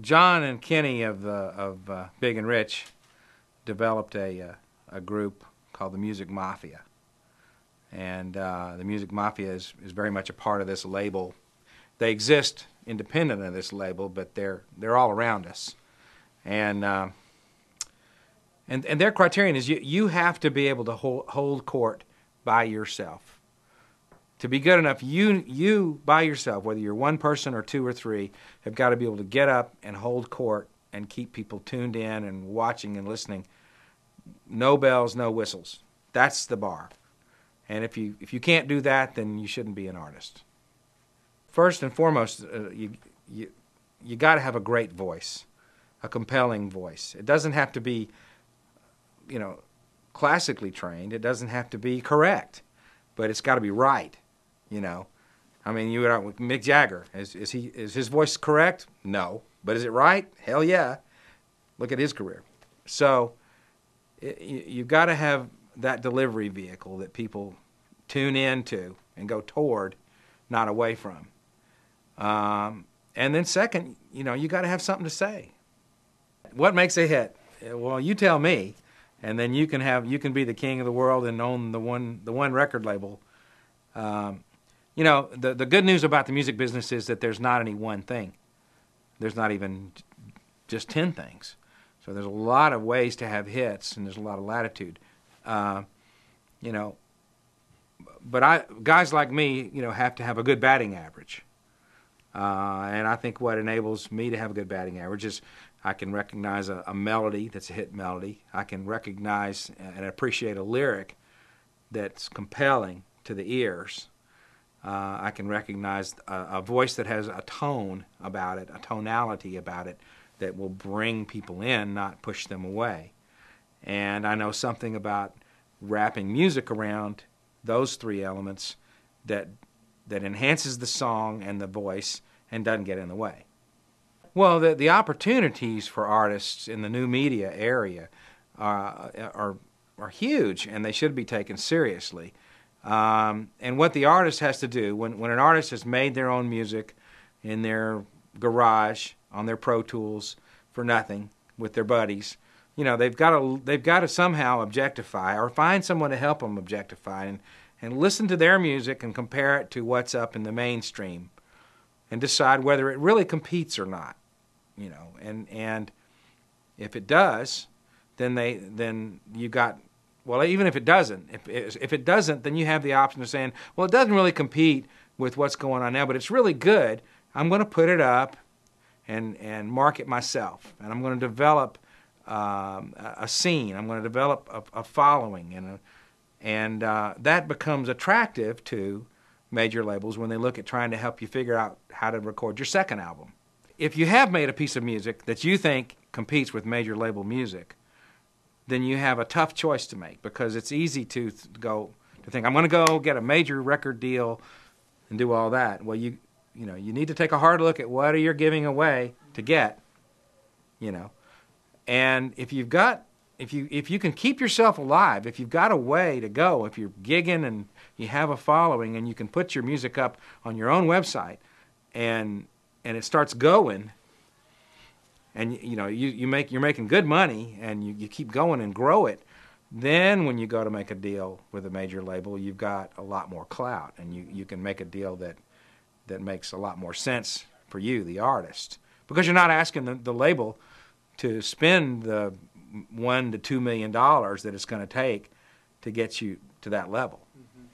John and Kenny of Big and Rich developed a group called the Music Mafia, and the Music Mafia is very much a part of this label. They exist independent of this label, but they're all around us, and their criterion is you have to be able to hold court by yourself. To be good enough, you by yourself, whether you're one person or two or three, have got to be able to get up and hold court and keep people tuned in and watching and listening. No bells, no whistles. That's the bar. And if you can't do that, then you shouldn't be an artist. First and foremost, you got to have a great voice, a compelling voice. It doesn't have to be, classically trained. It doesn't have to be correct, but it's got to be right. I mean, you were out with Mick Jagger. Is his voice correct? No. But is it right? Hell yeah. Look at his career. So you've got to have that delivery vehicle that people tune into and go toward, not away from. And then second, you got to have something to say. What makes a hit? Well, you tell me, and then you can be the king of the world and own the one record label. The good news about the music business is that there's not any one thing. There's not even just 10 things. So there's a lot of ways to have hits, and there's a lot of latitude. But guys like me, have to have a good batting average. And I think what enables me to have a good batting average is I can recognize a melody that's a hit melody. I can recognize and appreciate a lyric that's compelling to the ears. I can recognize a voice that has a tone about it, a tonality about it, that will bring people in, not push them away. And I know something about wrapping music around those three elements that enhances the song and the voice and doesn't get in the way. Well, the opportunities for artists in the new media area are huge, and they should be taken seriously. And what the artist has to do, when an artist has made their own music in their garage, on their Pro Tools, for nothing, with their buddies, they've got to somehow objectify or find someone to help them objectify and listen to their music and compare it to what's up in the mainstream and decide whether it really competes or not. And if it does, then you got. Well, even if it doesn't, if it doesn't, then you have the option of saying, well, it doesn't really compete with what's going on now, but it's really good. I'm going to put it up and market myself, and I'm going to develop a scene. I'm going to develop a following, and that becomes attractive to major labels when they look at trying to help you figure out how to record your second album. If you have made a piece of music that you think competes with major label music, then you have a tough choice to make, because it's easy to think, I'm going to go get a major record deal and do all that. Well, you need to take a hard look at what you're giving away to get, And if you can keep yourself alive, if you've got a way to go, if you're gigging and you have a following and you can put your music up on your own website and it starts going, and you're making good money, and you keep going and grow it, then when you go to make a deal with a major label, you've got a lot more clout, and you can make a deal that makes a lot more sense for you, the artist, because you're not asking the label to spend the $1 to $2 million that it's going to take to get you to that level. Mm-hmm.